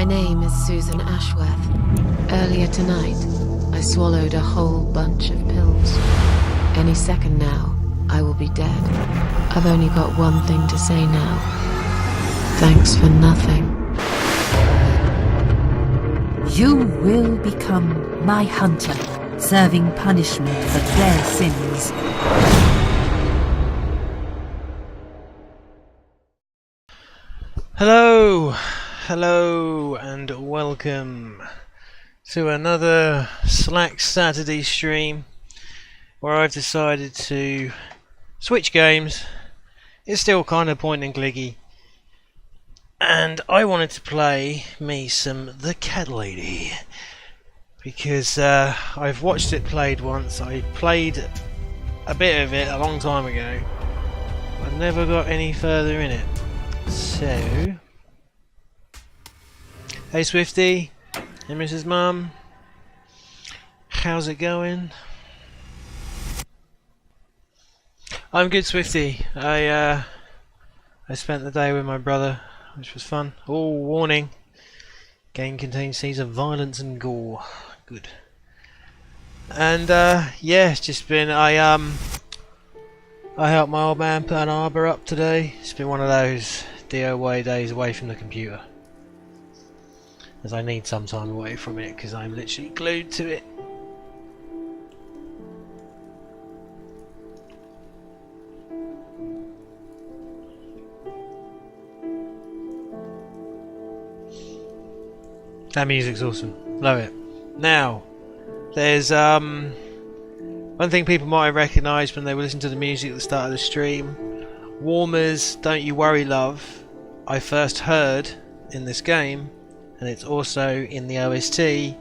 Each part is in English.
My name is Susan Ashworth. Earlier tonight, I swallowed a whole bunch of pills. Any second now, I will be dead. I've only got one thing to say now. Thanks for nothing. You will become my hunter, serving punishment for their sins. Hello, and welcome to another Slack Saturday stream where I've decided to switch games. It's still kind of point and clicky, and I wanted to play me some The Cat Lady because I've watched it played once. I played a bit of it a long time ago. I never got any further in it. So, hey Swifty, hey Mrs. Mum, how's it going? I'm good, Swifty. I spent the day with my brother, which was fun. Oh, warning! Game contains scenes of violence and gore. Good. And yeah, it's just been I helped my old man put an arbor up today. It's been one of those DIY days away from the computer, as I need some time away from it because I'm literally glued to it. That music's awesome. Love it. Now, there's one thing people might have recognised when they were listening to the music at the start of the stream. Warmer's Don't You Worry Love I first heard in this game, and it's also in the OST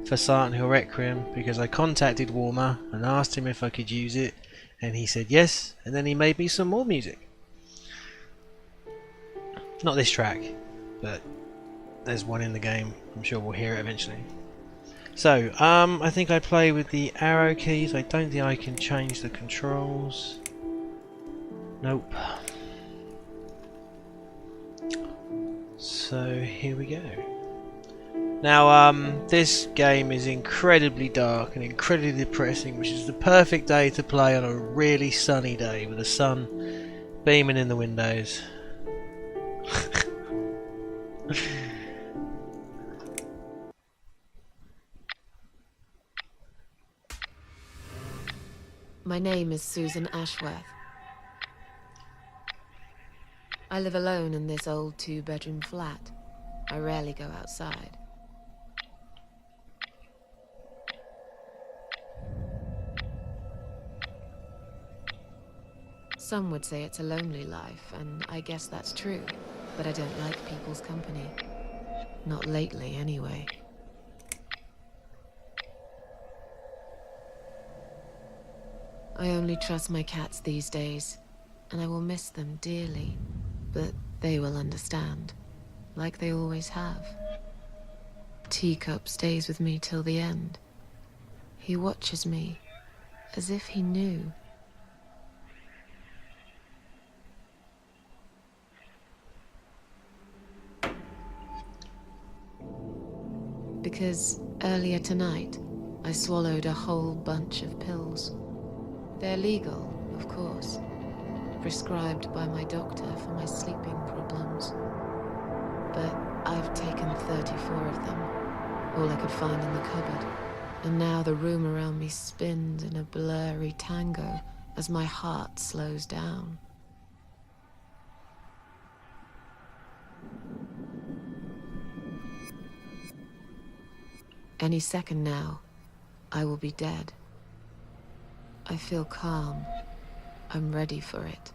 for Silent Hill Requiem because I contacted Warmer and asked him if I could use it, and he said yes, and then he made me some more music. Not this track, but there's one in the game. I'm sure we'll hear it eventually. So, I think I play with the arrow keys. I don't think I can change the controls. Nope. So, here we go. Now, this game is incredibly dark and incredibly depressing, which is the perfect day to play on a really sunny day with the sun beaming in the windows. My name is Susan Ashworth. I live alone in this old two-bedroom flat. I rarely go outside. Some would say it's a lonely life, and I guess that's true, but I don't like people's company. Not lately, anyway. I only trust my cats these days, and I will miss them dearly, but they will understand, like they always have. Teacup stays with me till the end. He watches me, as if he knew. Because earlier tonight, I swallowed a whole bunch of pills. They're legal, of course, prescribed by my doctor for my sleeping problems. But I've taken 34 of them, all I could find in the cupboard, and now the room around me spins in a blurry tango as my heart slows down. Any second now, I will be dead. I feel calm. I'm ready for it.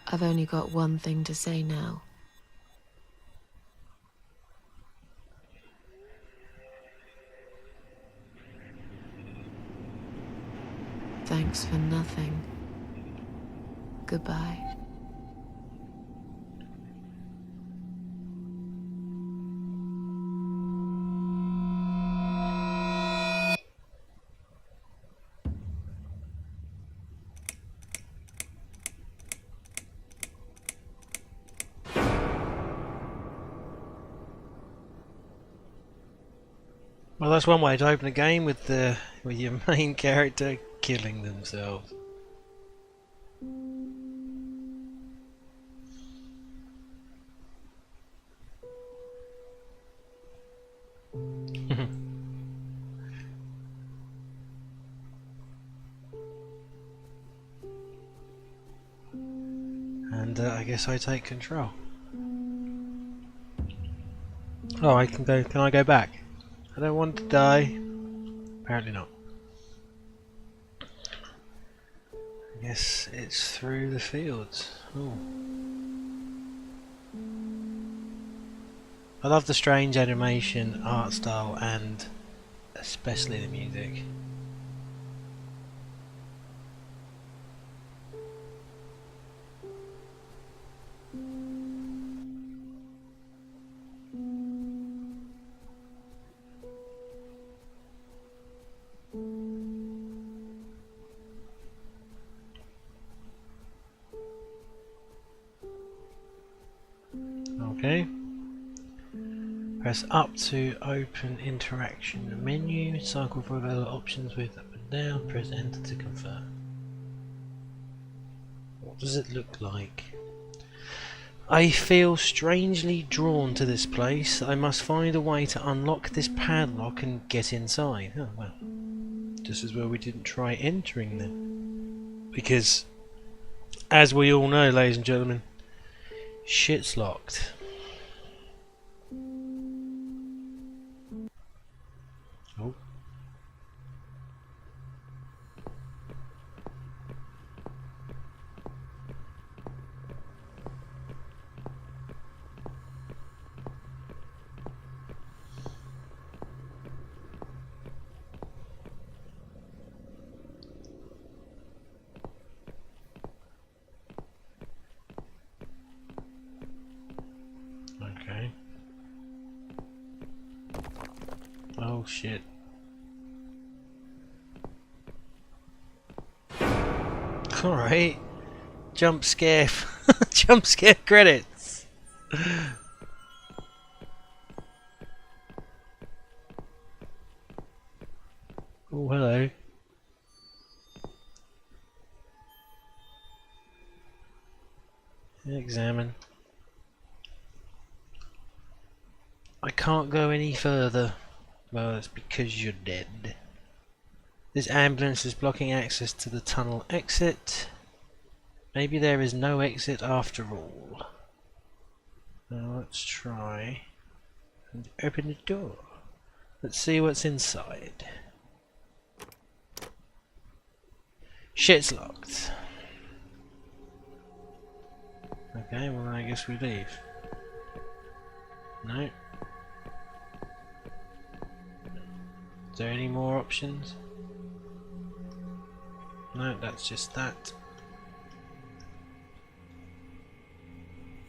I've only got one thing to say now. Thanks for nothing. Goodbye. Well, that's one way to open a game with your main character killing themselves. And I guess I take control. Oh, I can go. Can I go back? I don't want to die. Apparently not. I guess it's through the fields. Oh. I love the strange animation, art style, and especially the music. Okay. Press up to open interaction menu. Cycle for available options with up and down. Press enter to confirm. What does it look like? I feel strangely drawn to this place. I must find a way to unlock this padlock and get inside. Oh well. This is where we didn't try entering then. Because, as we all know, ladies and gentlemen, shit's locked. Oh. Okay. Oh shit. Alright. Jump scare. Jump scare credits. Oh, hello. Examine. I can't go any further. Well, that's because you're dead. This ambulance is blocking access to the tunnel exit. Maybe there is no exit after all. Now let's try and open the door. Let's see what's inside. Shit's locked. Okay, well I guess we leave. No. Is there any more options? No, that's just that.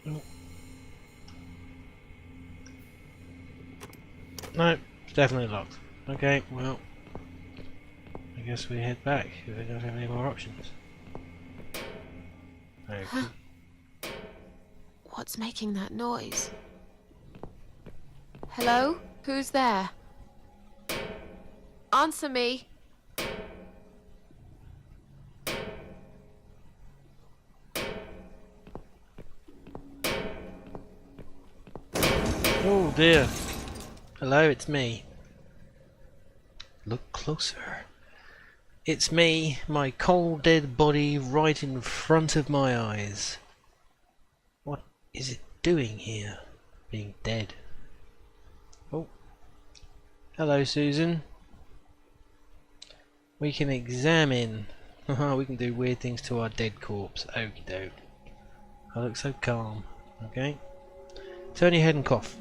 Oh. No, it's definitely locked. Okay, well, I guess we head back if we don't have any more options. Okay. What's making that noise? Hello? Who's there? Answer me. Oh dear. Hello, it's me. Look closer. It's me, my cold dead body right in front of my eyes. What is it doing here? Being dead. Oh. Hello, Susan. We can examine. We can do weird things to our dead corpse. Okie doke. I look so calm. Okay. Turn your head and cough.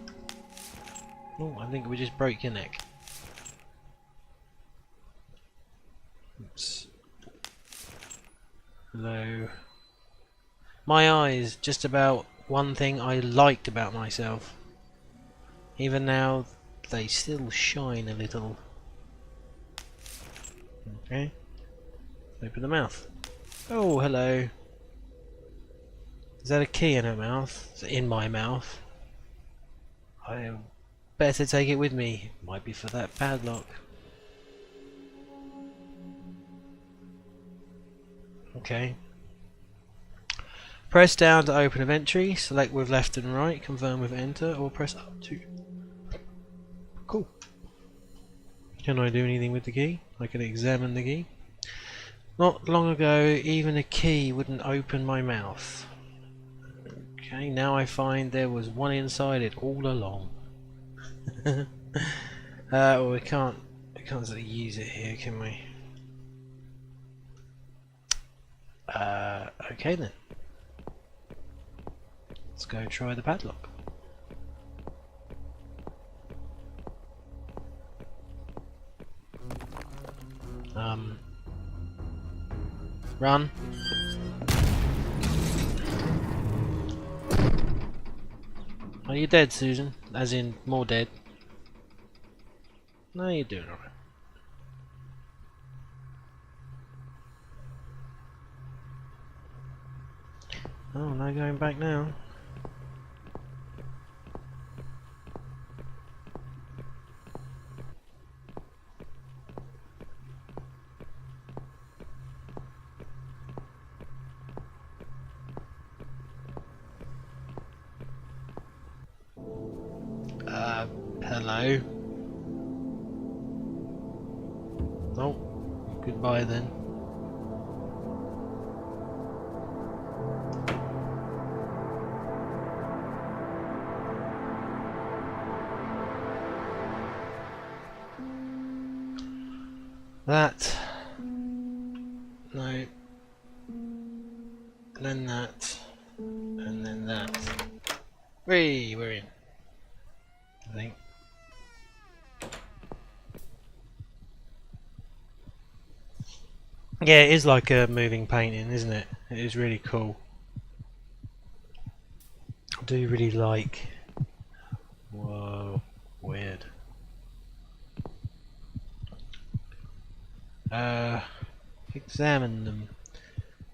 Oh, I think we just broke your neck. Oops. Hello. My eyes, just about one thing I liked about myself. Even now, they still shine a little. Okay. Open the mouth. Oh, hello. Is that a key in her mouth? Is it in my mouth? I am better take it with me. Might be for that padlock. Okay. Press down to open a entry, select with left and right, confirm with enter, or press up to. Cool. Can I do anything with the key? I can examine the key. Not long ago, even a key wouldn't open my mouth. Okay, now I find there was one inside it all along. Well, we can't sort of use it here, can we? Okay then. Let's go try the padlock. Run. Are you dead, Susan? As in, more dead? No, you're doing alright. Oh, no going back now. Hello. Oh, goodbye then. That. No. Then that. And then that. Whee, we're in. I think. Yeah, it is like a moving painting, isn't it? It is really cool. I do really like. Whoa, weird. Examine them.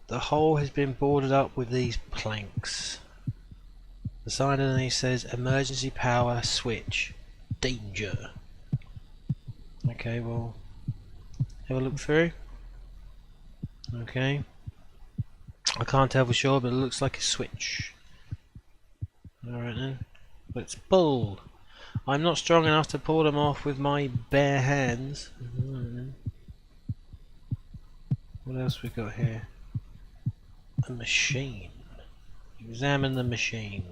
The hole has been boarded up with these planks. The sign underneath says emergency power switch. Danger. Okay, well, have a look through. Okay. I can't tell for sure, but it looks like a switch. Alright then. Let's pull. I'm not strong enough to pull them off with my bare hands. What else we got here? A machine. Examine the machine.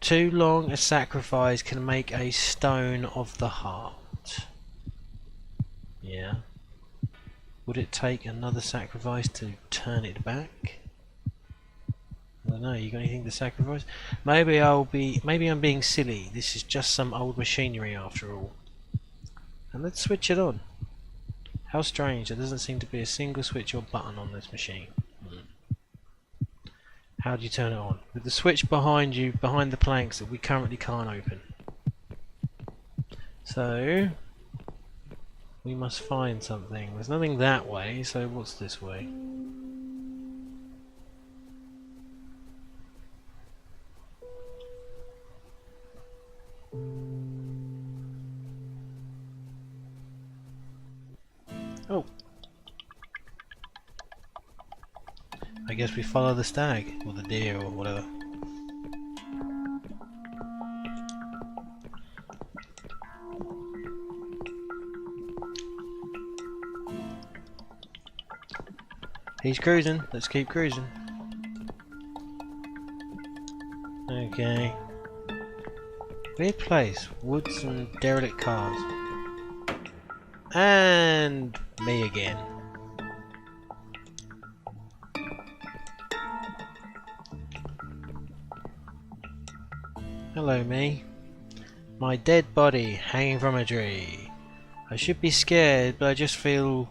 Too long a sacrifice can make a stone of the heart. Yeah. Would it take another sacrifice to turn it back? I don't know, you got anything to sacrifice? Maybe I'm being silly. This is just some old machinery after all. And let's switch it on. How strange, there doesn't seem to be a single switch or button on this machine. How do you turn it on? With the switch behind you, behind the planks that we currently can't open. So, we must find something. There's nothing that way, so what's this way? Oh. I guess we follow the stag, or the deer, or whatever. He's cruising, let's keep cruising. Okay. Weird place, woods and derelict cars. And me again. Hello, me. My dead body hanging from a tree. I should be scared, but I just feel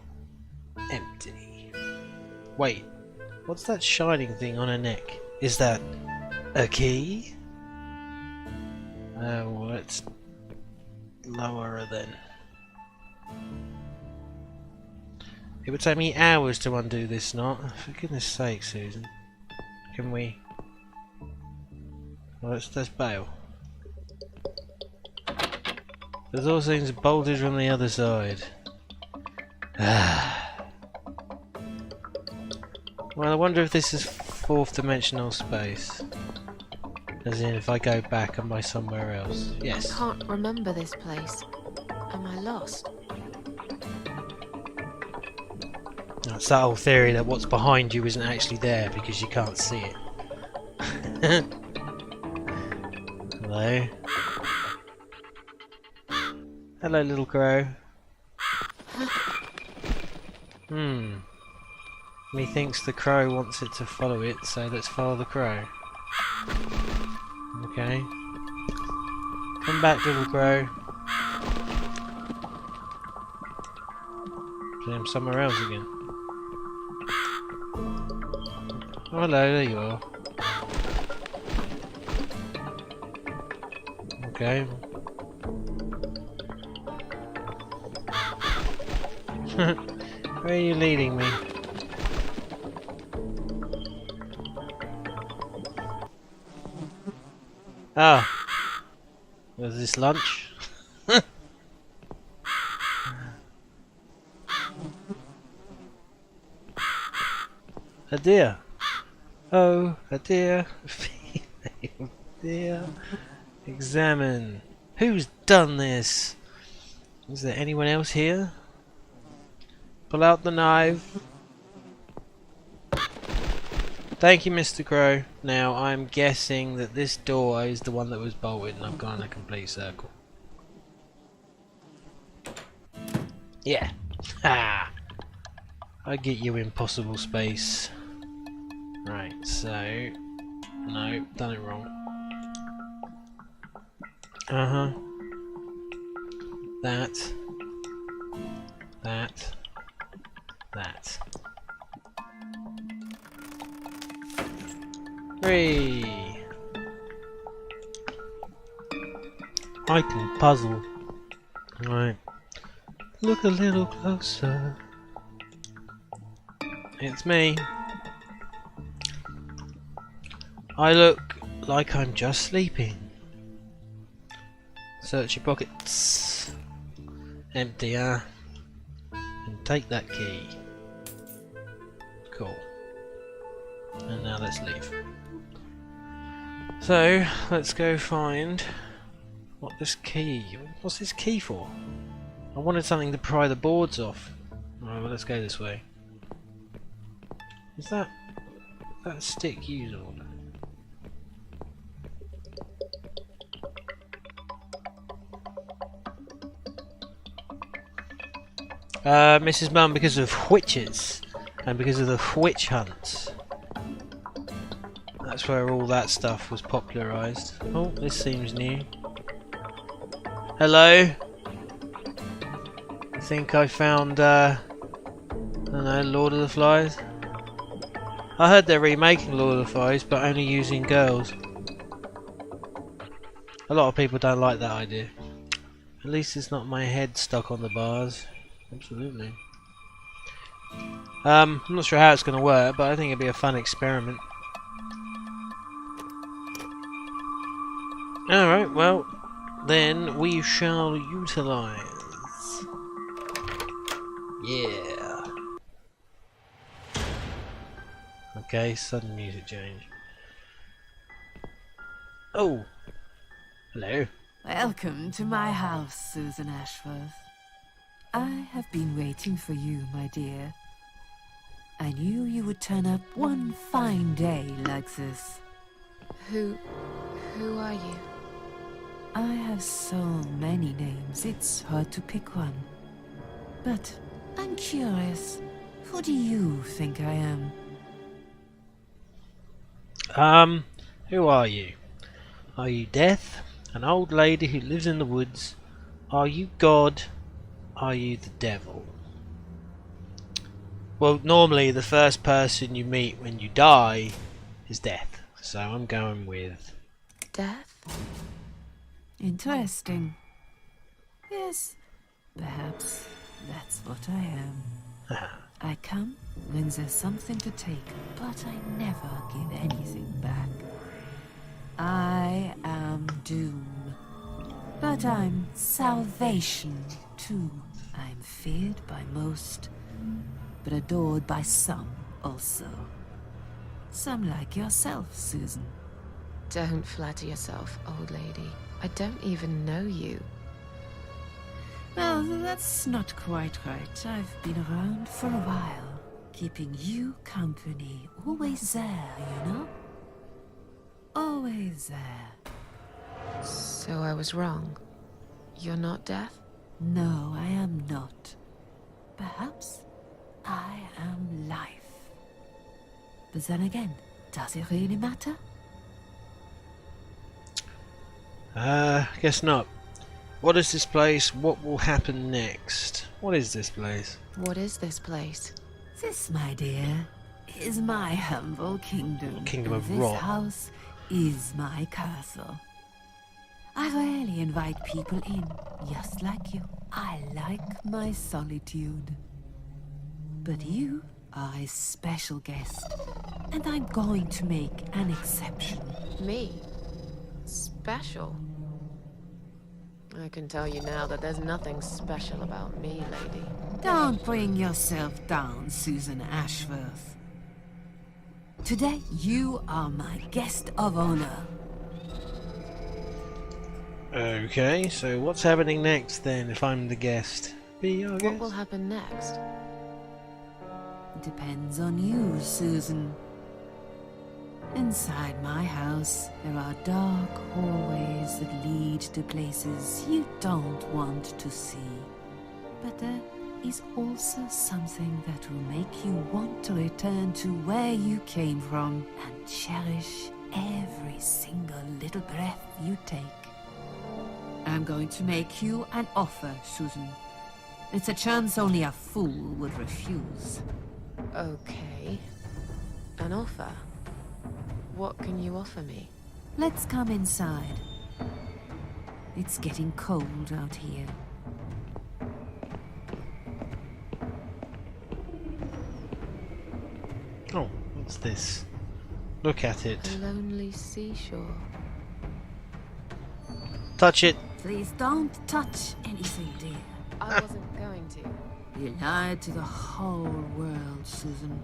empty. Wait, what's that shining thing on her neck? Is that a key? Well, let's lower her then. It would take me hours to undo this knot. For goodness sake, Susan. Can we... Well, let's bail. There's all things bolted from the other side. Well, I wonder if this is fourth dimensional space. As in, if I go back, am I somewhere else? Yes. I can't remember this place. Am I lost? That's that whole theory that what's behind you isn't actually there because you can't see it. Hello. Hello, little crow. Methinks the crow wants it to follow it, so let's follow the crow. Okay. Come back, little crow. See him somewhere else again. Oh, hello, there you are. Okay. Where are you leading me? Ah, was this lunch? A deer. Oh, a deer. Female deer. Examine. Who's done this? Is there anyone else here? Pull out the knife. Thank you, Mr. Crow. Now, I'm guessing that this door is the one that was bolted and I've gone in a complete circle. Yeah. Ha! I get you, impossible space. Right, so... No, done it wrong. Uh-huh. That. That. That. 3. I can puzzle. Right. Look a little closer. It's me. I look like I'm just sleeping. Search your pockets. Empty, and take that key. Cool. And now let's leave. So, let's go find what this key... What's this key for? I wanted something to pry the boards off. Alright, well, let's go this way. Is that stick usable? Mrs. Mum, because of witches and because of the witch hunt. That's where all that stuff was popularised. Oh, this seems new. Hello? I think I found, I don't know, Lord of the Flies? I heard they're remaking Lord of the Flies, but only using girls. A lot of people don't like that idea. At least it's not my head stuck on the bars. Absolutely. I'm not sure how it's going to work, but I think it'd be a fun experiment. Alright, well, then we shall utilise. Yeah. Okay, sudden music change. Oh! Hello. Welcome to my house, Susan Ashworth. I have been waiting for you, my dear. I knew you would turn up one fine day like this. Who are you? I have so many names, it's hard to pick one. But I'm curious, who do you think I am? Who are you? Are you Death? An old lady who lives in the woods? Are you God? Are you the devil? Well, normally the first person you meet when you die is Death. So I'm going with... Death? Interesting. Yes, perhaps that's what I am. I come when there's something to take, but I never give anything back. I am Doom. But I'm salvation, too. I'm feared by most, but adored by some also. Some like yourself, Susan. Don't flatter yourself, old lady. I don't even know you. Well, that's not quite right. I've been around for a while, keeping you company. Always there, you know? Always there. So I was wrong. You're not death? No, I am not. Perhaps I am life. But then again, does it really matter? Guess not. What is this place? What will happen next? What is this place? What is this place? This, my dear, is my humble kingdom. Kingdom and of this Rot. house is my castle. I rarely invite people in, just like you. I like my solitude. But you are a special guest, and I'm going to make an exception. Me? Special? I can tell you now that there's nothing special about me, lady. Don't bring yourself down, Susan Ashworth. Today, you are my guest of honor. Okay, so what's happening next then if I'm the guest? Be our What guest? will happen next? Depends on you, Susan. Inside my house, there are dark hallways that lead to places you don't want to see. But there is also something that will make you want to return to where you came from and cherish every single little breath you take. I'm going to make you an offer, Susan. It's a chance only a fool would refuse. Okay. An offer? What can you offer me? Let's come inside. It's getting cold out here. Oh, what's this? Look at it. A lonely seashore. Touch it. Please don't touch anything, dear. I wasn't going to. You lied to the whole world, Susan.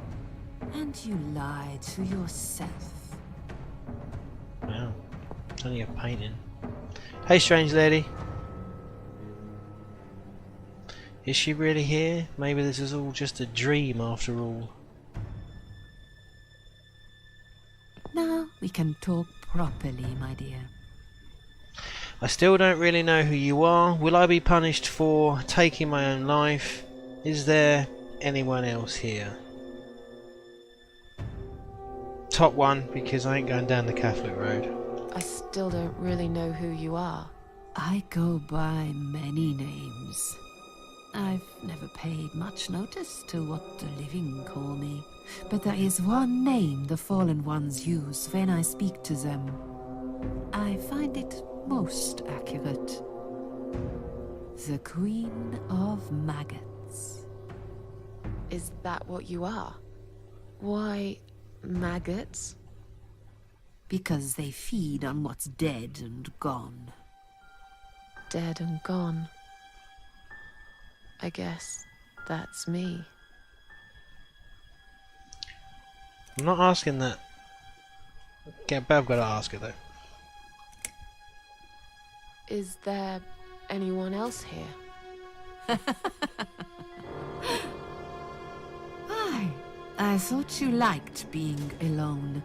And you lied to yourself. Wow. It's only a painting. Hey, strange lady. Is she really here? Maybe this is all just a dream after all. Now we can talk properly, my dear. I still don't really know who you are. Will I be punished for taking my own life? Is there anyone else here? Top one, because I ain't going down the Catholic road. I still don't really know who you are. I go by many names. I've never paid much notice to what the living call me. But there is one name the fallen ones use when I speak to them. I find it most accurate. The Queen of Maggots. Is that what you are? Why, maggots? Because they feed on what's dead and gone. Dead and gone. I guess that's me. I'm not asking that. Okay, but I've got to ask it though. Is there anyone else here? I thought you liked being alone.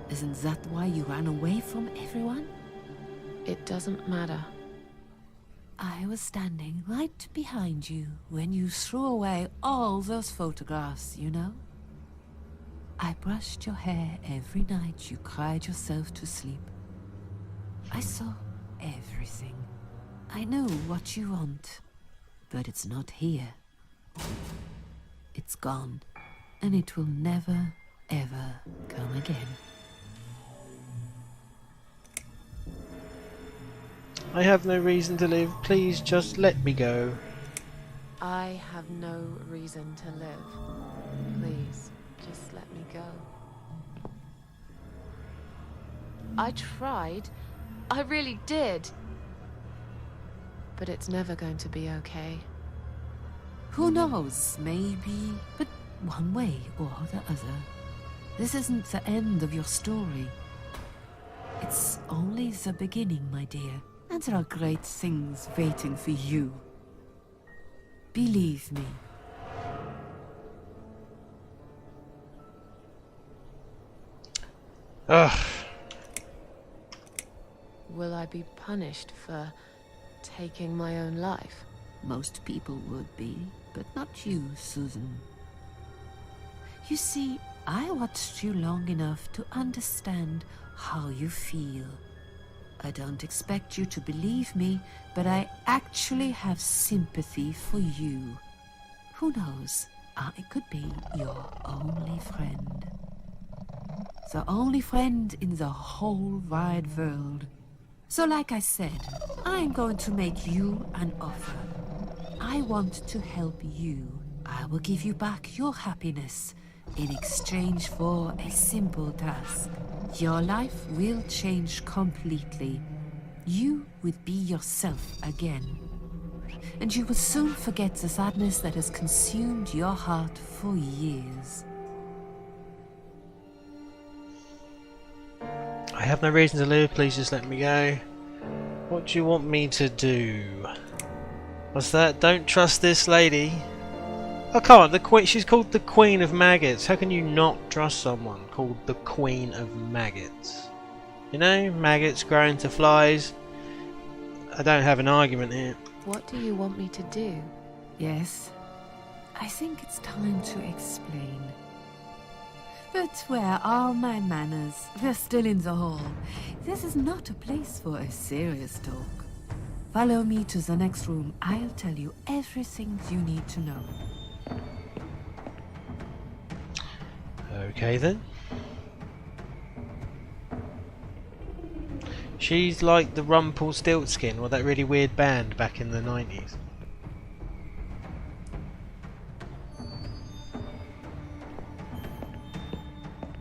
Isn't that why you ran away from everyone? It doesn't matter. I was standing right behind you when you threw away all those photographs, you know? I brushed your hair every night you cried yourself to sleep. I saw everything. I know what you want, but it's not here. It's gone, and it will never, ever come again. I have no reason to live. Please just let me go. I have no reason to live. Please, just let me go. I tried. I really did. but it's never going to be okay. Who knows, maybe, but one way or the other. This isn't the end of your story. It's only the beginning, my dear, and there are great things waiting for you. Believe me. Ugh. Will I be punished for taking my own life? Most people would be, but not you, Susan. You see, I watched you long enough to understand how you feel. I don't expect you to believe me, but I actually have sympathy for you. Who knows, I could be your only friend. The only friend in the whole wide world. So like I said, I'm going to make you an offer. I want to help you. I will give you back your happiness in exchange for a simple task. Your life will change completely. You will be yourself again. And you will soon forget the sadness that has consumed your heart for years. I have no reason to live, please just let me go. What do you want me to do? What's that? Don't trust this lady. I can't. The queen. She's called the Queen of Maggots. How can you not trust someone called the Queen of Maggots? You know, maggots grow into flies. I don't have an argument here. What do you want me to do? Yes, I think it's time to explain. But where are my manners? We're still in the hall. This is not a place for a serious talk. Follow me to the next room. I'll tell you everything you need to know. Okay then. She's like the Rumpelstiltskin, or that really weird band back in the 90s.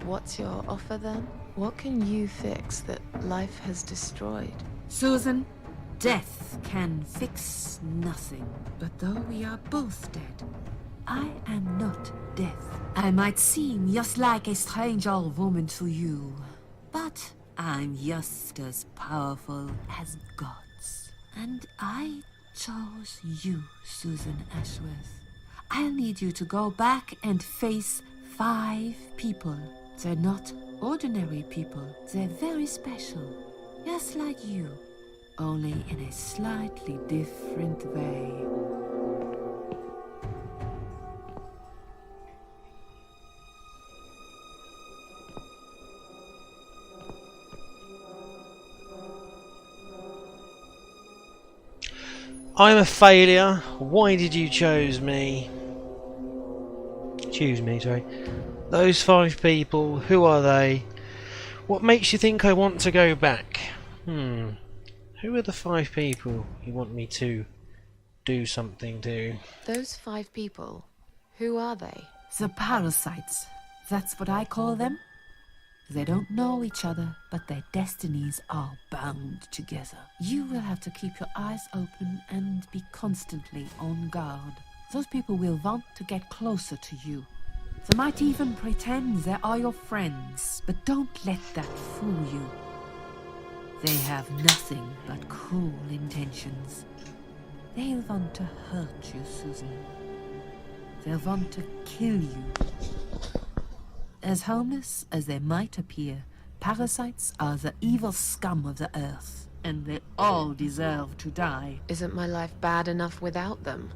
What's your offer then? What can you fix that life has destroyed? Susan, death can fix nothing. But though we are both dead, I am not death. I might seem just like a strange old woman to you, but I'm just as powerful as gods. And I chose you, Susan Ashworth. I'll need you to go back and face 5 people. They're not ordinary people. They're very special. Just like you. Only in a slightly different way. I'm a failure. Why did you choose me? Choose me, sorry. Those 5 people, who are they? What makes you think I want to go back? Who are the 5 people you want me to do something to? Those 5 people, who are they? The parasites. That's what I call them. They don't know each other, but their destinies are bound together. You will have to keep your eyes open and be constantly on guard. Those people will want to get closer to you. They might even pretend they are your friends, but don't let that fool you. They have nothing but cruel intentions. They'll want to hurt you, Susan. They'll want to kill you. As harmless as they might appear, parasites are the evil scum of the earth, and they all deserve to die. Isn't my life bad enough without them?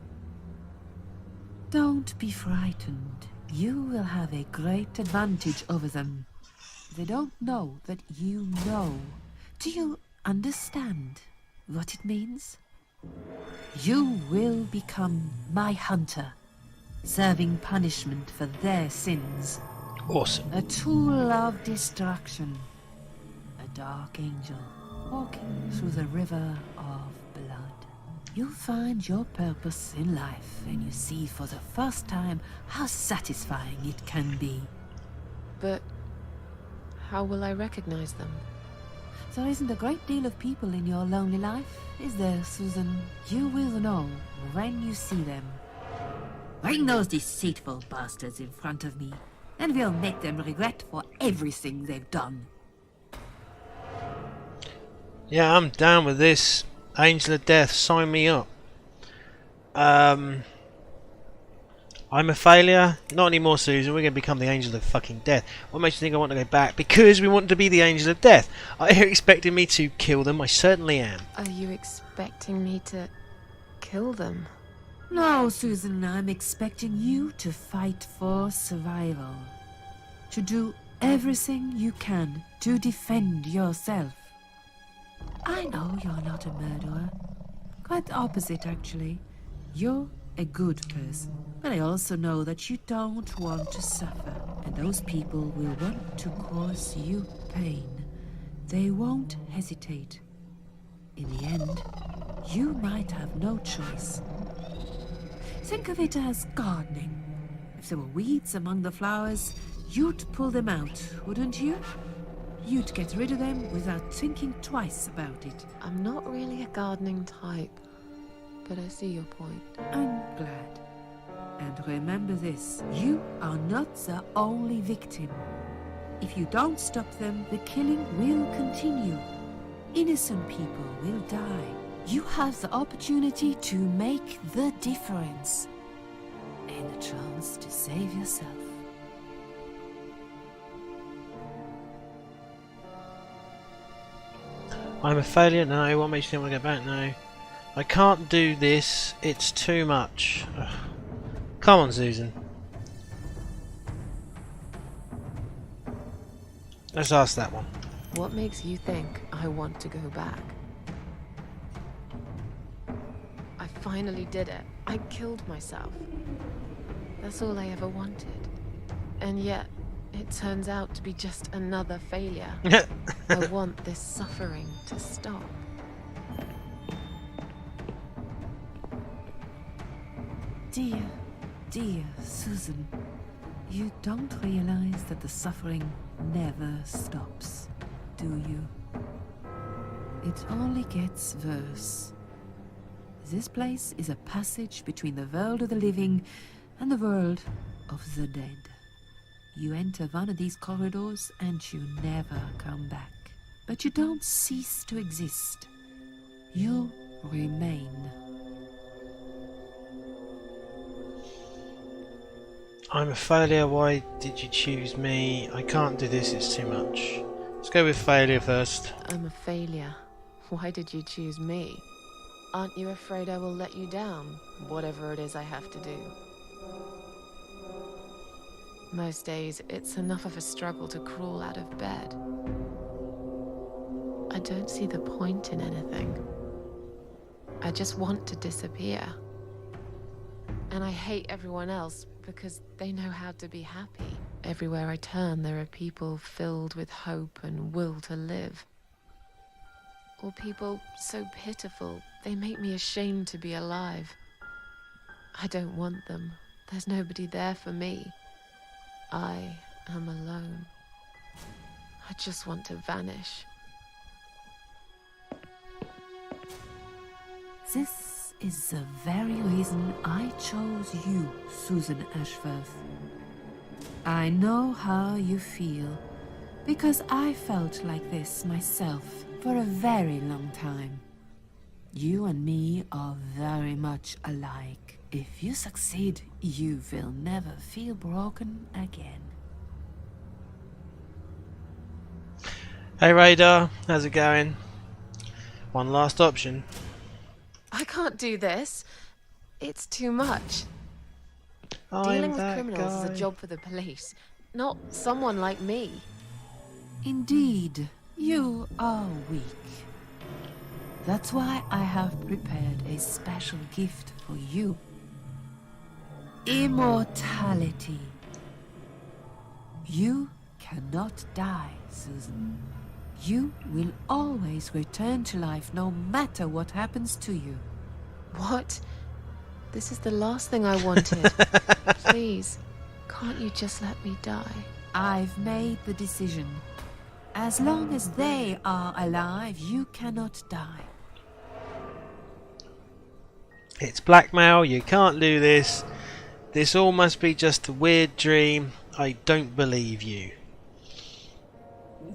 Don't be frightened. You will have a great advantage over them. They don't know that you know. Do you understand what it means? You will become my hunter, serving punishment for their sins. Awesome. A tool of destruction. A dark angel walking through the river of blood. You'll find your purpose in life, and you see for the first time how satisfying it can be. But how will I recognize them? There isn't a great deal of people in your lonely life, is there, Susan? You will know when you see them. Bring those deceitful bastards in front of me, and we'll make them regret for everything they've done. Yeah, I'm down with this. Angel of Death, sign me up. I'm a failure. Not anymore, Susan. We're going to become the Angel of fucking Death. What makes you think I want to go back? Because we want to be the Angel of Death. Are you expecting me to kill them? I certainly am. Are you expecting me to kill them? No, Susan, I'm expecting you to fight for survival. To do everything you can to defend yourself. I know you're not a murderer. Quite the opposite, actually. You're a good person. But I also know that you don't want to suffer. And those people will want to cause you pain. They won't hesitate. In the end, you might have no choice. Think of it as gardening. If there were weeds among the flowers, you'd pull them out, wouldn't you? You'd get rid of them without thinking twice about it. I'm not really a gardening type, but I see your point. I'm glad. And remember this, you are not the only victim. If you don't stop them, the killing will continue. Innocent people will die. You have the opportunity to make the difference. And a chance to save yourself. I'm a failure? No. What makes you think I want to go back? No. I can't do this. It's too much. Ugh. Come on, Susan. Let's ask that one. What makes you think I want to go back? I finally did it. I killed myself. That's all I ever wanted. And yet, it turns out to be just another failure. I want this suffering to stop. Dear Susan, you don't realize that the suffering never stops, do you? It only gets worse. This place is a passage between the world of the living and the world of the dead. You enter one of these corridors and you never come back. But you don't cease to exist. You remain. I'm a failure. Why did you choose me? I can't do this. It's too much. Let's go with failure first. I'm a failure. Why did you choose me? Aren't you afraid I will let you down, whatever it is I have to do? Most days, it's enough of a struggle to crawl out of bed. I don't see the point in anything. I just want to disappear. And I hate everyone else because they know how to be happy. Everywhere I turn, there are people filled with hope and will to live. Or people so pitiful, they make me ashamed to be alive. I don't want them. There's nobody there for me. I am alone. I just want to vanish. This is the very reason I chose you, Susan Ashworth. I know how you feel, because I felt like this myself for a very long time. You and me are very much alike. If you succeed, you will never feel broken again. Hey Radar, how's it going? One last option. I can't do this. It's too much. I'm Dealing with that criminals is guy. a job for the police, not someone like me. Indeed, you are weak. That's why I have prepared a special gift for you. Immortality. You cannot die, Susan. You will always return to life no matter what happens to you. What? This is the last thing I wanted. Please, can't you just let me die? I've made the decision. As long as they are alive, you cannot die. It's blackmail, you can't do this. This all must be just a weird dream. I don't believe you.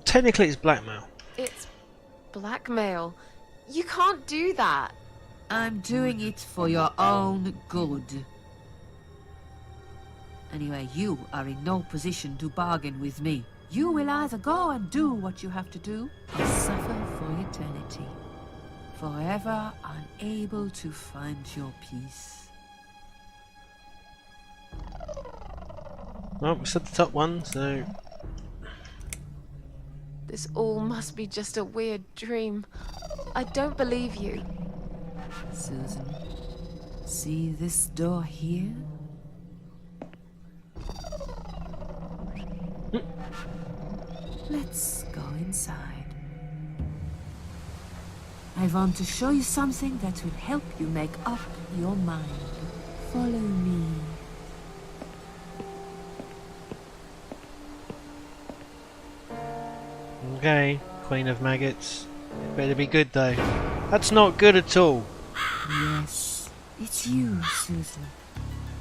Technically it's blackmail. It's blackmail. You can't do that. I'm doing it for your own good. Anyway, you are in no position to bargain with me. You will either go and do what you have to do, or suffer for eternity. Forever unable to find your peace. Well, we said the top one, so... This all must be just a weird dream. I don't believe you. Susan, see this door here? Let's go inside. I want to show you something that will help you make up your mind. Follow me. Okay, Queen of Maggots. It better be good though. That's not good at all. Yes, it's you, Susan.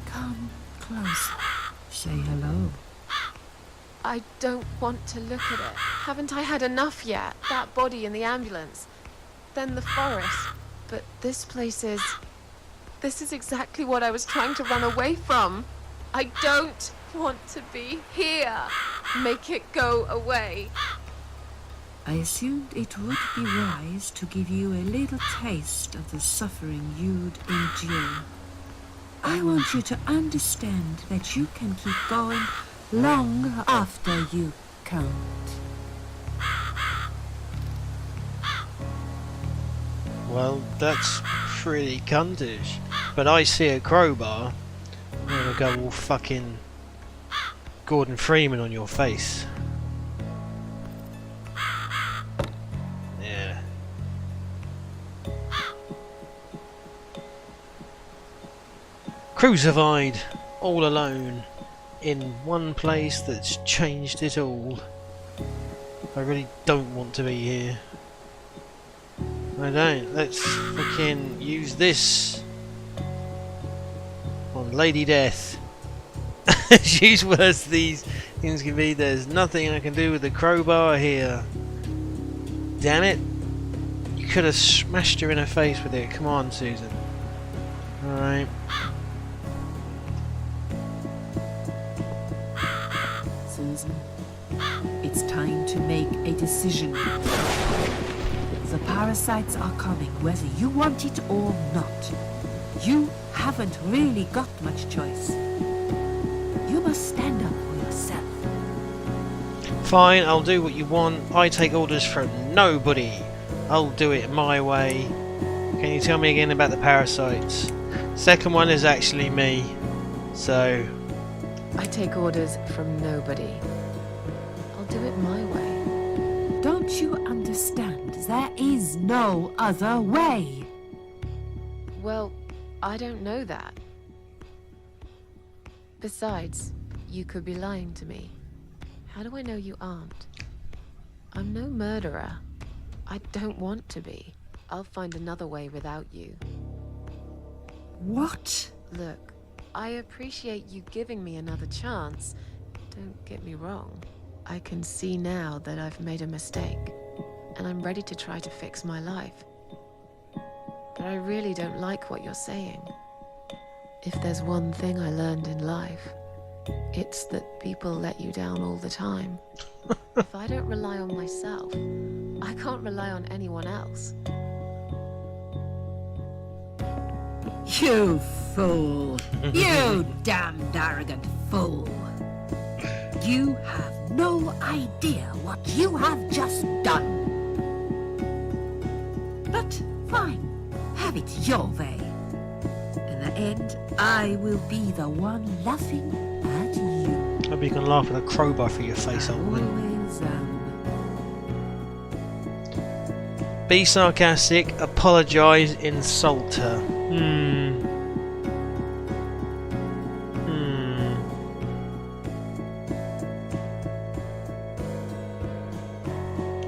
Come closer. Say hello. I don't want to look at it. Haven't I had enough yet? That body in the ambulance. Then the forest. But this place is... This is exactly what I was trying to run away from. I don't want to be here. Make it go away. I assumed it would be wise to give you a little taste of the suffering you'd endure. I want you to understand that you can keep going long after you can't. Well, that's pretty cuntish. But I see a crowbar, I'm gonna go all fucking Gordon Freeman on your face. Yeah. Crucified, all alone, in one place that's changed it all. I really don't want to be here. I don't. Let's fucking use this on Lady Death. She's worse these things can be. There's nothing I can do with the crowbar here. Damn it. You could have smashed her in her face with it. Come on, Susan. Alright. Susan, it's time to make a decision. The parasites are coming, whether you want it or not. You haven't really got much choice. You must stand up for yourself. Fine, I'll do what you want. I take orders from nobody. I'll do it my way. Can you tell me again about the parasites? Second one is actually me. So... I take orders from nobody. I'll do it my way. Don't you understand? There is no other way. Well, I don't know that. Besides, you could be lying to me. How do I know you aren't? I'm no murderer. I don't want to be. I'll find another way without you. What? Look, I appreciate you giving me another chance. Don't get me wrong. I can see now that I've made a mistake, and I'm ready to try to fix my life. But I really don't like what you're saying. If there's one thing I learned in life, it's that people let you down all the time. If I don't rely on myself, I can't rely on anyone else. You fool! You damned arrogant fool! You have no idea what you have just done. But fine, have it your way. In the end, I will be the one laughing at you. Hope you can laugh with a crowbar through your face, old woman. Always Be sarcastic, apologise, insult her.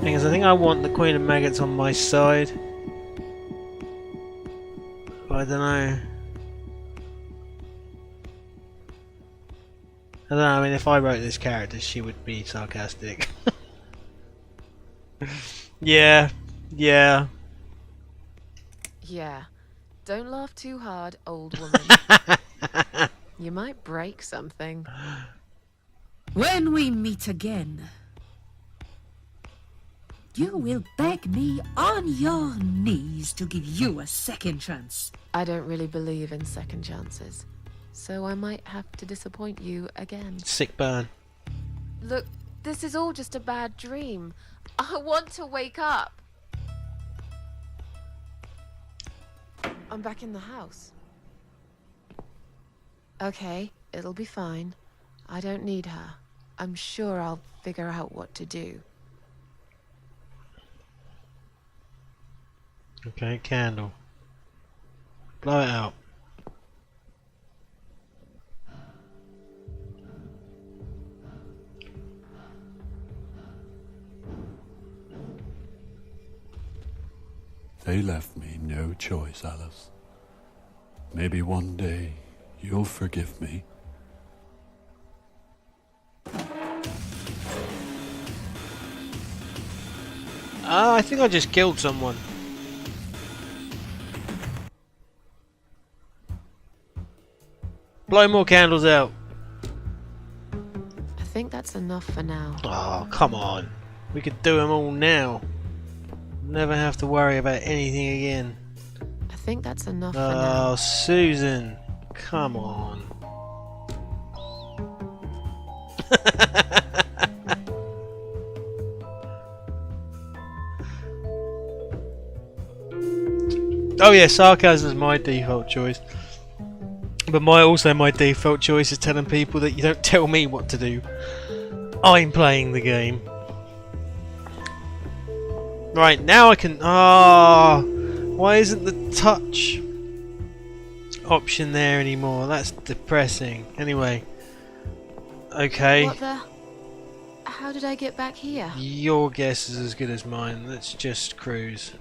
Because I think I want the Queen of Maggots on my side. But I don't know. I don't know, I mean, if I wrote this character, she would be sarcastic. Yeah. Yeah. Don't laugh too hard, old woman. You might break something. When we meet again, you will beg me on your knees to give you a second chance. I don't really believe in second chances, so I might have to disappoint you again. Sick burn. Look, this is all just a bad dream. I want to wake up. I'm back in the house. Okay, it'll be fine. I don't need her. I'm sure I'll figure out what to do. Okay, candle. Blow it out. They left me no choice, Alice. Maybe one day you'll forgive me. I think I just killed someone. Blow more candles out. I think that's enough for now. Oh, come on. We could do them all now. Never have to worry about anything again. I think that's enough for now. Oh, Susan. Come on. Oh yeah, sarcasm is my default choice. But my default choice is telling people that you don't tell me what to do. I'm playing the game. Right, now I can... Ah, why isn't the touch option there anymore? That's depressing. Anyway. Okay. What the... How did I get back here? Your guess is as good as mine. Let's just cruise.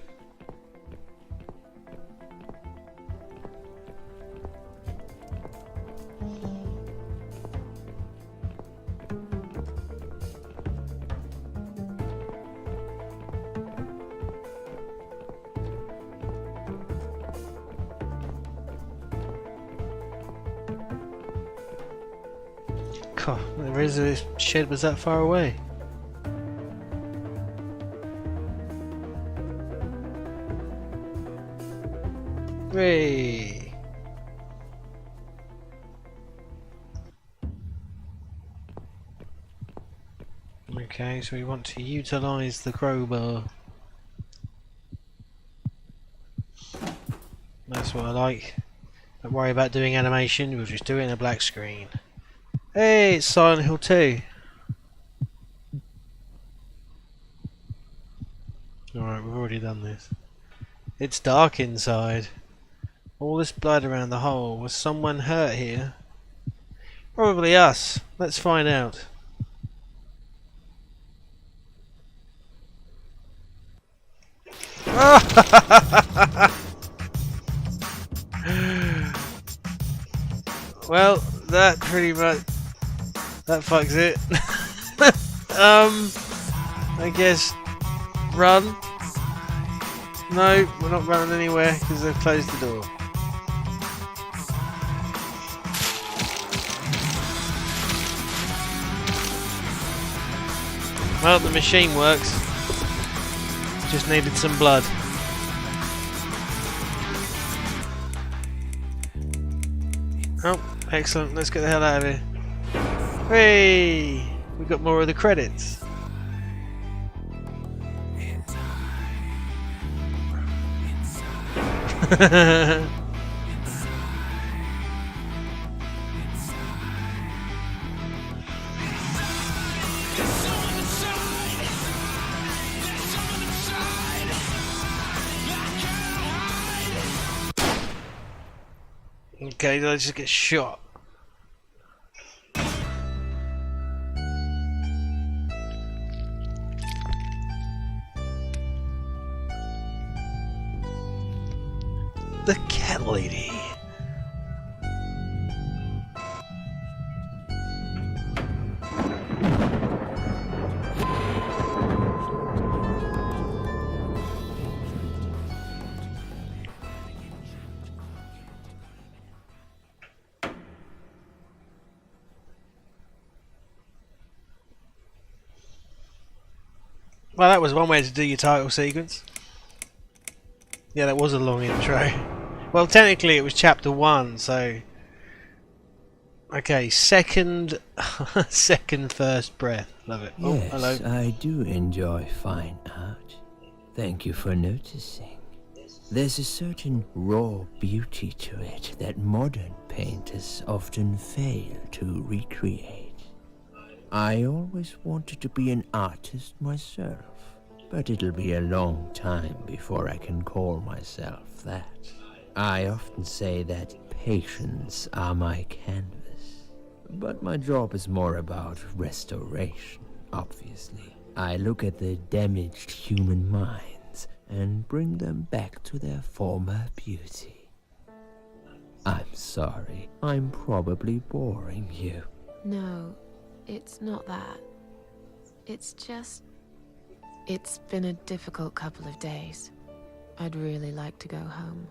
God, the razor shed was that far away. Hooray! Okay, so we want to utilize the crowbar. That's what I like. Don't worry about doing animation, we'll just do it in a black screen. Hey, it's Silent Hill 2. Alright, we've already done this. It's dark inside. All this blood around the hole. Was someone hurt here? Probably us. Let's find out. Well, that pretty much... That fucks it. I guess... Run? No, we're not running anywhere because they've closed the door. Well, the machine works. Just needed some blood. Oh, excellent. Let's get the hell out of here. Hey, we got more of the credits. Okay, did I just get shot? The cat lady. Well, that was one way to do your title sequence. Yeah, that was a long intro. Well, technically it was chapter 1, so... Okay, second first breath. Love it. Oh, Yes, hello. I do enjoy fine art. Thank you for noticing. There's a certain raw beauty to it that modern painters often fail to recreate. I always wanted to be an artist myself, but it'll be a long time before I can call myself that. I often say that patients are my canvas, but my job is more about restoration, obviously. I look at the damaged human minds and bring them back to their former beauty. I'm sorry, I'm probably boring you. No, it's not that. It's just... It's been a difficult couple of days. I'd really like to go home.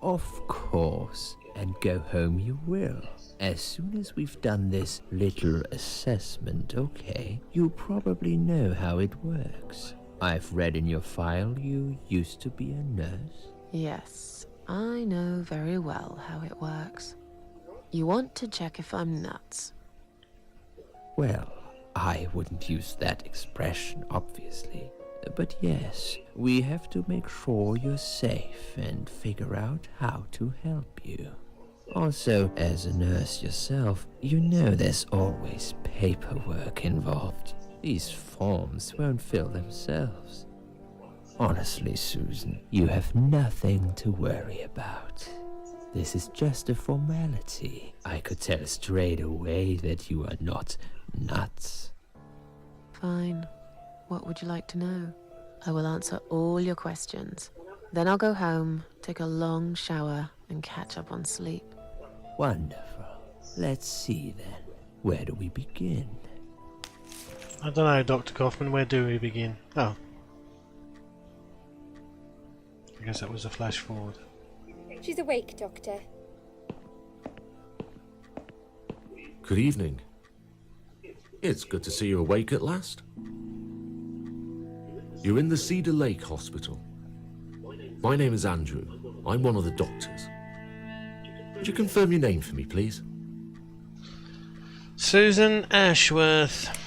Of course, and go home you will. As soon as we've done this little assessment, okay? You'll probably know how it works. I've read in your file you used to be a nurse. Yes, I know very well how it works. You want to check if I'm nuts. Well, I wouldn't use that expression, obviously. But yes, we have to make sure you're safe and figure out how to help you. Also, as a nurse yourself, you know there's always paperwork involved. These forms won't fill themselves. Honestly, Susan, you have nothing to worry about. This is just a formality. I could tell straight away that you are not nuts. Fine. What would you like to know? I will answer all your questions. Then I'll go home, take a long shower, and catch up on sleep. Wonderful. Let's see then. Where do we begin? I don't know, Dr. Kaufman, where do we begin? Oh. I guess that was a flash forward. She's awake, Doctor. Good evening. It's good to see you awake at last. You're in the Cedar Lake Hospital. My name is Andrew. I'm one of the doctors. Would you confirm your name for me, please? Susan Ashworth.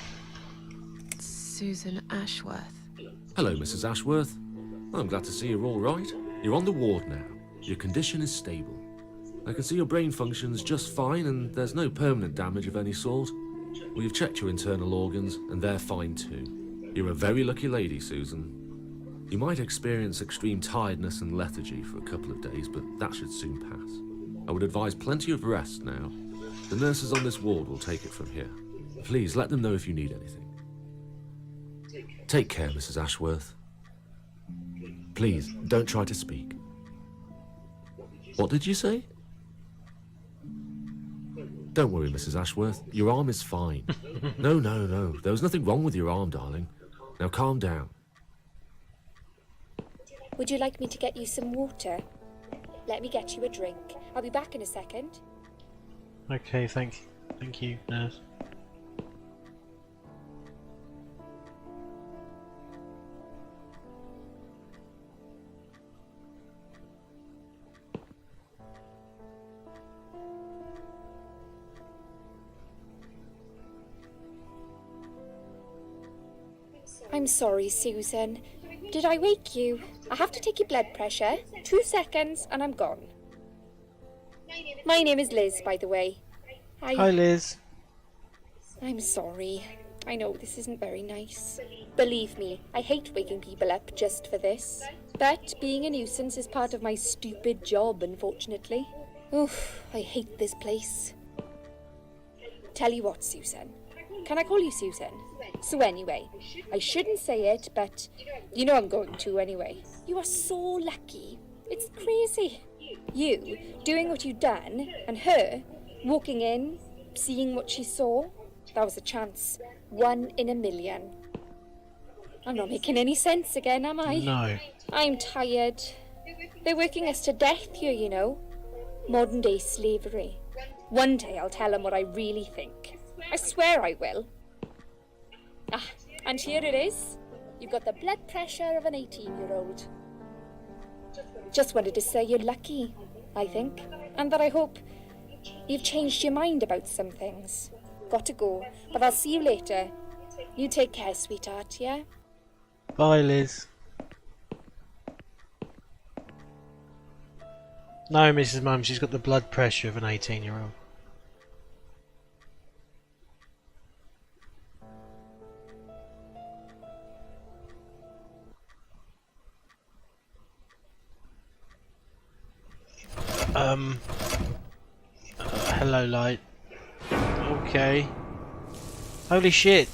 Susan Ashworth. Hello, Mrs. Ashworth. I'm glad to see you're all right. You're on the ward now. Your condition is stable. I can see your brain functions just fine and there's no permanent damage of any sort. We've checked your internal organs and they're fine too. You're a very lucky lady, Susan. You might experience extreme tiredness and lethargy for a couple of days, but that should soon pass. I would advise plenty of rest now. The nurses on this ward will take it from here. Please let them know if you need anything. Take care, Mrs. Ashworth. Please, don't try to speak. What did you say? Don't worry, Mrs. Ashworth. Your arm is fine. No. There was nothing wrong with your arm, darling. Now calm down. Would you like me to get you some water? Let me get you a drink. I'll be back in a second. Okay, thank you, nurse. I'm sorry, Susan. Did I wake you? I have to take your blood pressure. 2 seconds and I'm gone. My name is Liz, by the way. Hi, Liz. I'm sorry. I know this isn't very nice. Believe me, I hate waking people up just for this. But being a nuisance is part of my stupid job, unfortunately. Oof, I hate this place. Tell you what, Susan. Can I call you Susan? So anyway, I shouldn't say it, but you know I'm going to anyway. You are so lucky. It's crazy. You doing what you'd done, and her walking in, seeing what she saw. That was a chance. 1 in a million. I'm not making any sense again, am I? No. I'm tired. They're working us to death here, you know. Modern day slavery. One day I'll tell them what I really think. I swear I will. Ah, and here it is. You've got the blood pressure of an 18-year-old. Just wanted to say you're lucky, I think. And that I hope you've changed your mind about some things. Got to go, but I'll see you later. You take care, sweetheart, yeah? Bye, Liz. No, Mrs. Mum, she's got the blood pressure of an 18-year-old. Hello, light. Okay. Holy shit.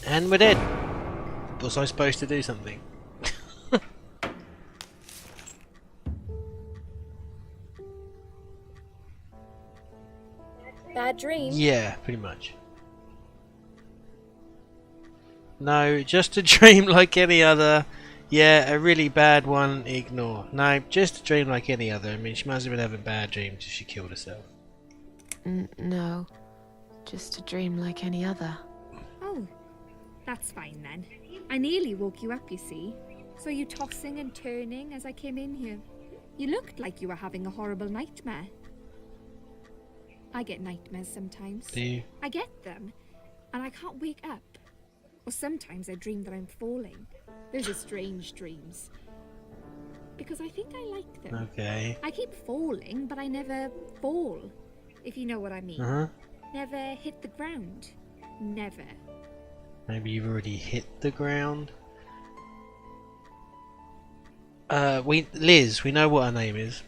And we're dead. Was I supposed to do something? Bad dream? Yeah, pretty much. No, just a dream like any other. Yeah, a really bad one, ignore. No, just a dream like any other. I mean, she must have been having bad dreams if she killed herself. No, just a dream like any other. Oh, that's fine then. I nearly woke you up, you see. Saw you tossing and turning as I came in here. You looked like you were having a horrible nightmare. I get nightmares sometimes. Do you? I get them, and I can't wake up. Or sometimes I dream that I'm falling. Those are strange dreams. Because I think I like them. Okay. I keep falling, but I never fall, if you know what I mean. Uh-huh. Never hit the ground. Never. Maybe you've already hit the ground. Liz, we know what her name is.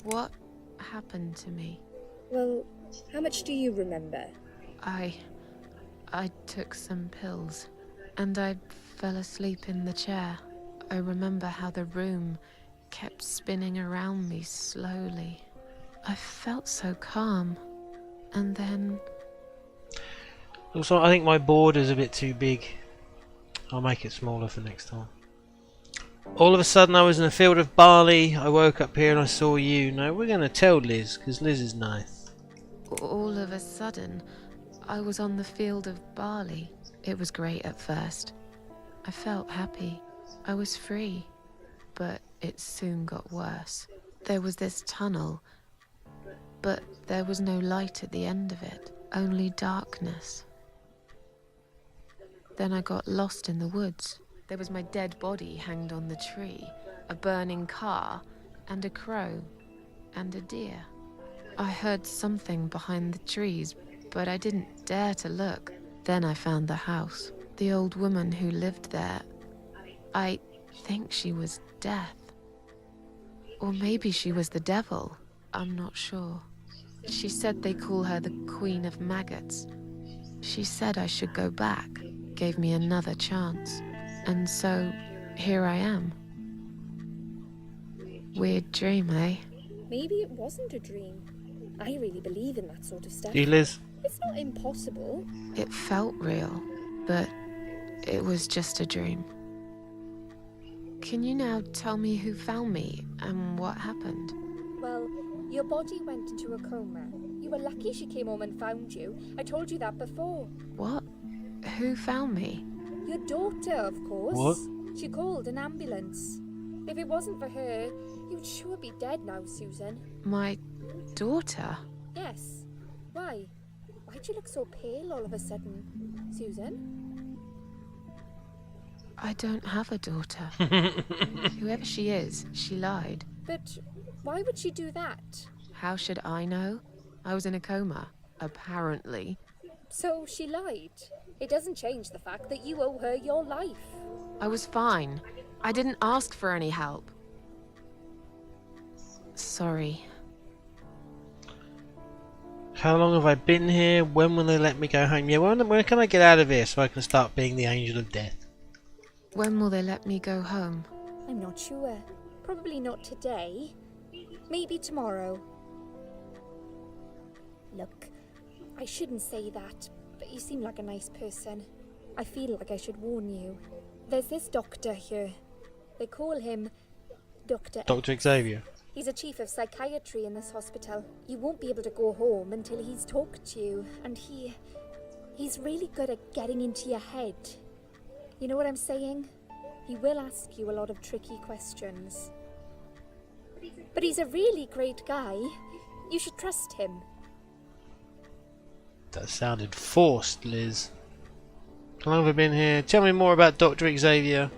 What happened to me? Well, how much do you remember? I took some pills, and I fell asleep in the chair. I remember how the room kept spinning around me slowly. I felt so calm, and then... Also, I think my border's a bit too big. I'll make it smaller for next time. All of a sudden I was in a field of barley. I woke up here and I saw you. No, we're going to tell Liz, because Liz is nice. All of a sudden, I was on the field of barley. It was great at first. I felt happy. I was free. But it soon got worse. There was this tunnel, but there was no light at the end of it, only darkness. Then I got lost in the woods. There was my dead body hanged on the tree, a burning car, and a crow, and a deer. I heard something behind the trees, but I didn't dare to look. Then I found the house. The old woman who lived there. I think she was Death. Or maybe she was the devil. I'm not sure. She said they call her the Queen of Maggots. She said I should go back, gave me another chance. And so, here I am. Weird dream, eh? Maybe it wasn't a dream. I really believe in that sort of stuff. Do you, Liz? It's not impossible. It felt real, but it was just a dream. Can you now tell me who found me and what happened? Well, your body went into a coma. You were lucky she came home and found you. I told you that before. What? Who found me? Your daughter, of course. What? She called an ambulance. If it wasn't for her, you'd sure be dead now, Susan. My daughter? Yes. Why? Why'd you look so pale all of a sudden, Susan? I don't have a daughter. Whoever she is, she lied. But why would she do that? How should I know? I was in a coma, apparently. So she lied. It doesn't change the fact that you owe her your life. I was fine. I didn't ask for any help. Sorry. How long have I been here? When will they let me go home? Yeah, when can I get out of here so I can start being the angel of death? When will they let me go home? I'm not sure. Probably not today. Maybe tomorrow. Look, I shouldn't say that, but you seem like a nice person. I feel like I should warn you. There's this doctor here. They call him Dr. Dr. Xavier. He's a chief of psychiatry in this hospital. You won't be able to go home until he's talked to you, and he's really good at getting into your head. You know what I'm saying? He will ask you a lot of tricky questions. But he's a really great guy. You should trust him. That sounded forced, Liz. How long have I been here? Tell me more about Dr. Xavier.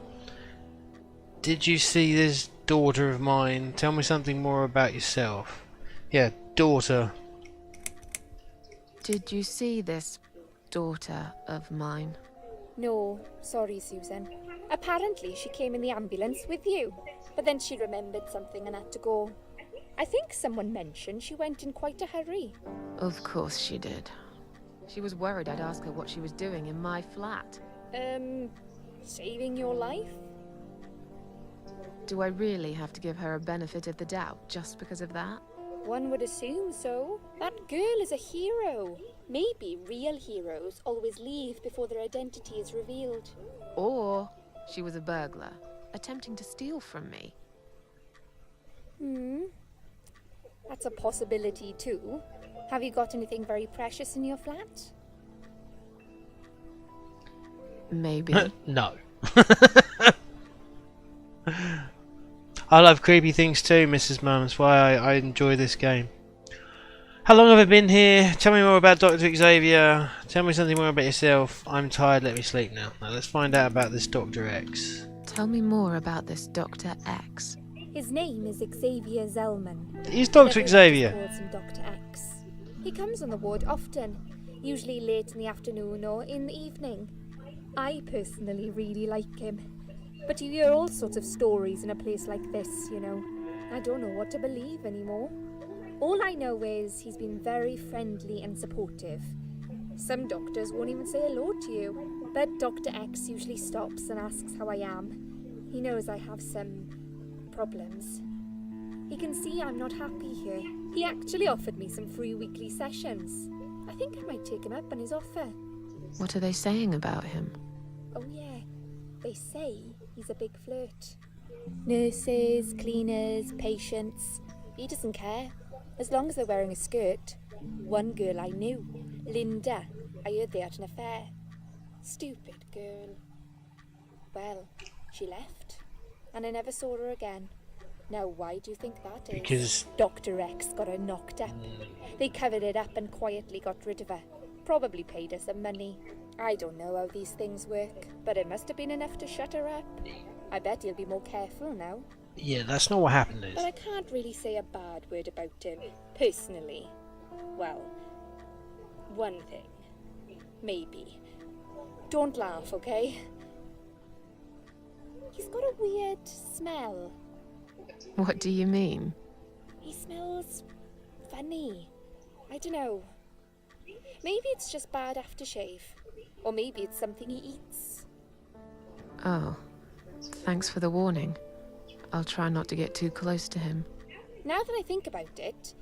Did you see this daughter of mine? Tell me something more about yourself. Yeah, daughter. Did you see this daughter of mine? No, sorry, Susan. Apparently she came in the ambulance with you, but then she remembered something and had to go. I think someone mentioned she went in quite a hurry. Of course she did. She was worried I'd ask her what she was doing in my flat. Saving your life? Do I really have to give her a benefit of the doubt just because of that? One would assume so. That girl is a hero. Maybe real heroes always leave before their identity is revealed. Or she was a burglar, attempting to steal from me. That's a possibility too. Have you got anything very precious in your flat? Maybe. No. I love creepy things too, Mrs. Mum. That's why I enjoy this game. How long have I been here? Tell me more about Dr. Xavier. Tell me something more about yourself. I'm tired, let me sleep now. Now let's find out about this Dr. X. Tell me more about this Dr. X. His name is Xavier Zellman. He's Dr. Everyone Xavier. just calls him Dr. X. He comes on the ward often, usually late in the afternoon or in the evening. I personally really like him. But you hear all sorts of stories in a place like this, you know. I don't know what to believe anymore. All I know is he's been very friendly and supportive. Some doctors won't even say hello to you, but Dr. X usually stops and asks how I am. He knows I have some problems. He can see I'm not happy here. He actually offered me some free weekly sessions. I think I might take him up on his offer. What are they saying about him? Oh yeah, they say he's a big flirt. Nurses, cleaners, patients. He doesn't care, as long as they're wearing a skirt. One girl I knew, Linda, I heard they had an affair. Stupid girl. Well, she left, and I never saw her again. Now, why do you think that is? Because Dr. X got her knocked up. They covered it up and quietly got rid of her. Probably paid her some money. I don't know how these things work, but it must have been enough to shut her up. I bet he'll be more careful now. yeah, that's not what happened, Liz. But I can't really say a bad word about him, personally. Well, one thing. Maybe. Don't laugh, okay? He's got a weird smell. What do you mean? He smells funny. I don't know. Maybe it's just bad aftershave. Or maybe it's something he eats. Oh, thanks for the warning. I'll try not to get too close to him. Now that I think about it,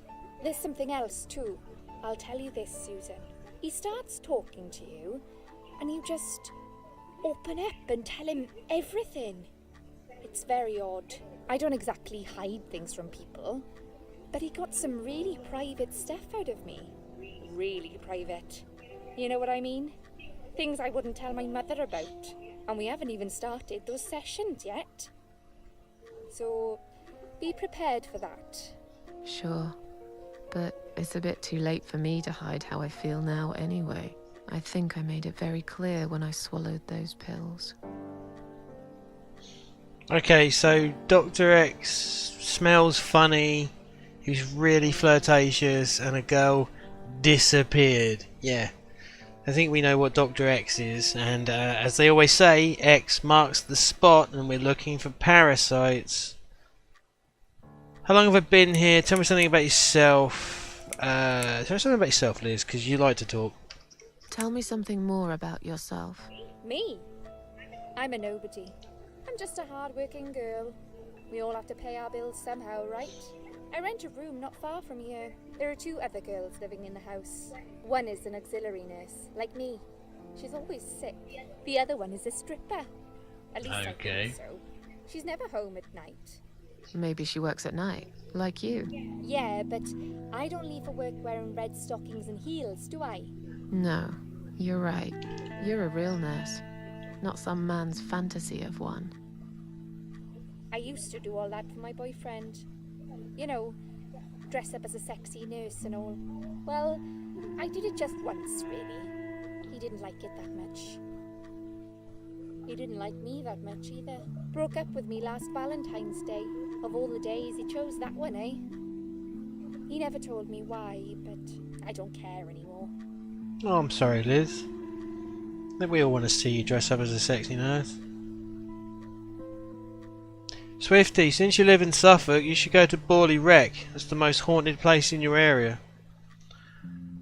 there's something else too. I'll tell you this, Susan. He starts talking to you, and you just open up and tell him everything. It's very odd. I don't exactly hide things from people, but he got some really private stuff out of me. Really private. You know what I mean? Things I wouldn't tell my mother about. And we haven't even started those sessions yet. So, be prepared for that. Sure. But it's a bit too late for me to hide how I feel now anyway. I think I made it very clear when I swallowed those pills. Okay, so Dr. X smells funny, he's really flirtatious, and a girl disappeared. Yeah, I think we know what Dr. X is, and as they always say, X marks the spot, and we're looking for parasites. How long have I been here? Tell me something about yourself. Tell me something about yourself, Liz, because you like to talk. Tell me something more about yourself. Me? I'm a nobody. I'm just a hard-working girl We all have to pay our bills somehow, right? I rent a room not far from here. There are 2 other girls living in the house. One is an auxiliary nurse, like me. She's always sick. The other one is a stripper. At least I think so. She's never home at night. Maybe she works at night, like you. Yeah, but I don't leave for work wearing red stockings and heels, do I? No, you're right. You're a real nurse, not some man's fantasy of one. I used to do all that for my boyfriend. You know, dress up as a sexy nurse and all. Well, I did it just once, really. He didn't like it that much. He didn't like me that much either. Broke up with me last Valentine's Day. Of all the days, he chose that one, eh? He never told me why, but I don't care anymore. Oh, I'm sorry, Liz. I think we all want to see you dress up as a sexy nurse. Swifty, since you live in Suffolk, you should go to Borley Wreck. That's the most haunted place in your area.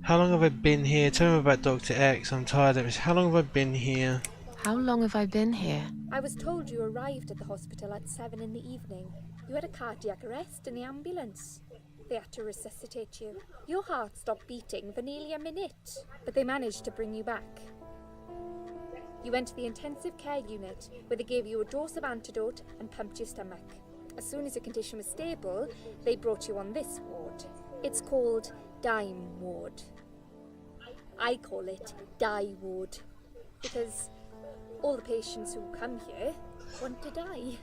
How long have I been here? Tell me about Dr. X. I'm tired of it. How long have I been here? How long have I been here? I was told you arrived at the hospital at 7 in the evening. You had a cardiac arrest in the ambulance. They had to resuscitate you. Your heart stopped beating for nearly a minute, but they managed to bring you back. You went to the intensive care unit, where they gave you a dose of antidote and pumped your stomach. As soon as your condition was stable, they brought you on this ward. It's called Dime Ward. I call it Die Ward, because all the patients who come here want to die.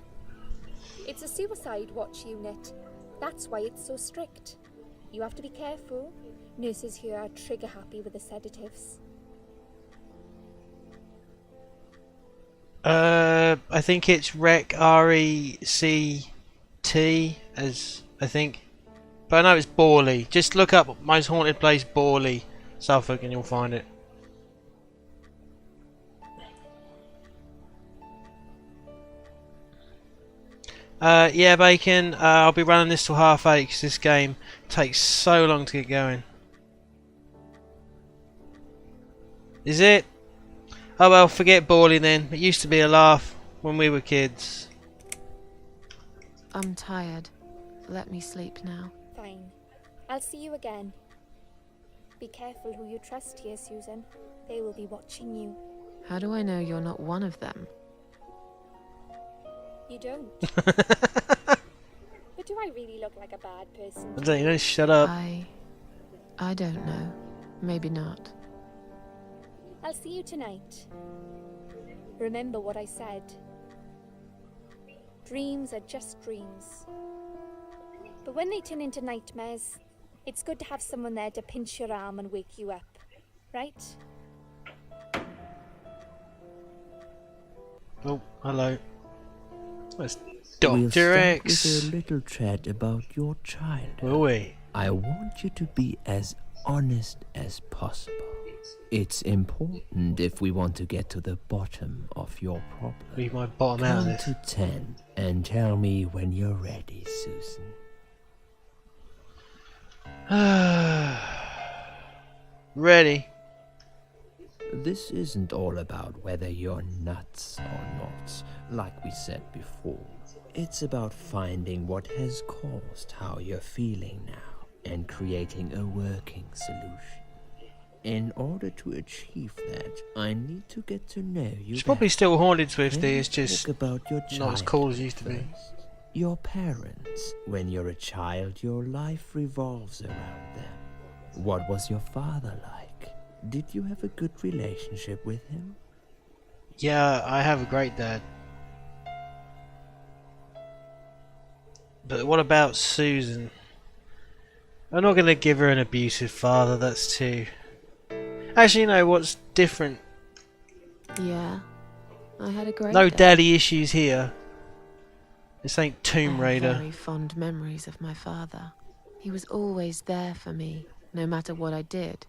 It's a suicide watch unit. That's why it's so strict. You have to be careful. Nurses here are trigger happy with the sedatives. I think it's Rec, R-E-C-T, as I think. But I know it's Borley. Just look up most haunted place Borley, Suffolk, and you'll find it. Yeah, Bacon, I'll be running this till 8:30 because this game takes so long to get going. Is it? Oh well, forget Borley then. It used to be a laugh when we were kids. I'm tired. Let me sleep now. Fine. I'll see you again. Be careful who you trust here, Susan. They will be watching you. How do I know you're not one of them? You don't. But do I really look like a bad person? I don't know, shut up. I don't know. Maybe not. I'll see you tonight. Remember what I said. Dreams are just dreams. But when they turn into nightmares, it's good to have someone there to pinch your arm and wake you up. Right? Oh, hello. That's We'll Dr. start X. with a little chat about your childhood. Will we? I want you to be as honest as possible. It's important if we want to get to the bottom of your problem. Leave my bottom out of Count this. to 10 and tell me when you're ready, Susan. Ready. This isn't all about whether you're nuts or not, like we said before. It's about finding what has caused how you're feeling now and creating a working solution. In order to achieve that, I need to get to know you. It's probably still haunted, Swifty. Let's It's just talk about your not as cool as it used to be. first. Your parents. When you're a child, your life revolves around them. What was your father like? Did you have a good relationship with him? Yeah, I have a great dad. But what about Susan? I'm not going to give her an abusive father, that's too... Actually, no, what's different? Yeah, I had a great No day. daddy issues here. This ain't Tomb I have Raider. very fond memories of my father. He was always there for me, no matter what I did.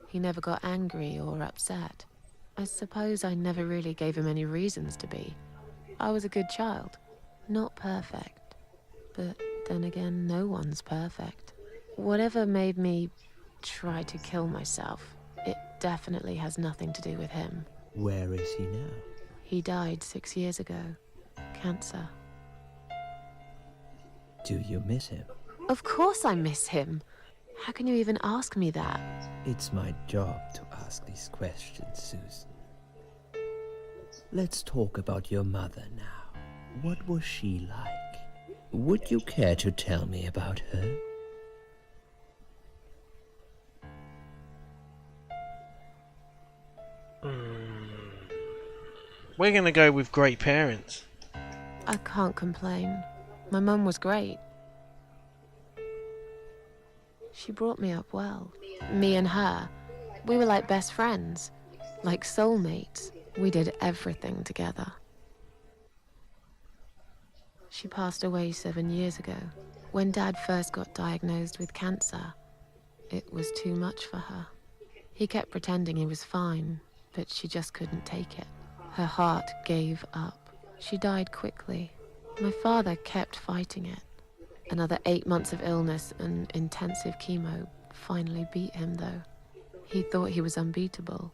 He never got angry or upset. I suppose I never really gave him any reasons to be. I was a good child. Not perfect. But then again, no one's perfect. Whatever made me try to kill myself, it definitely has nothing to do with him. Where is he now? He died 6 years ago. Cancer. Do you miss him? Of course I miss him. How can you even ask me that? It's my job to ask these questions, Susan. Let's talk about your mother now. What was she like? Would you care to tell me about her? We're gonna go with great parents. I can't complain. My mum was great. She brought me up well. Me and her. We were like best friends. Like soulmates. We did everything together. She passed away 7 years ago. When Dad first got diagnosed with cancer, it was too much for her. He kept pretending he was fine, but she just couldn't take it. Her heart gave up. She died quickly. My father kept fighting it. Another 8 months of illness and intensive chemo finally beat him, though. He thought he was unbeatable,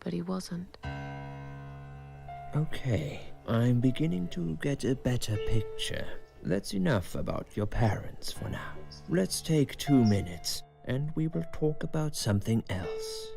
but he wasn't. Okay, I'm beginning to get a better picture. That's enough about your parents for now. Let's take 2 minutes, and we will talk about something else.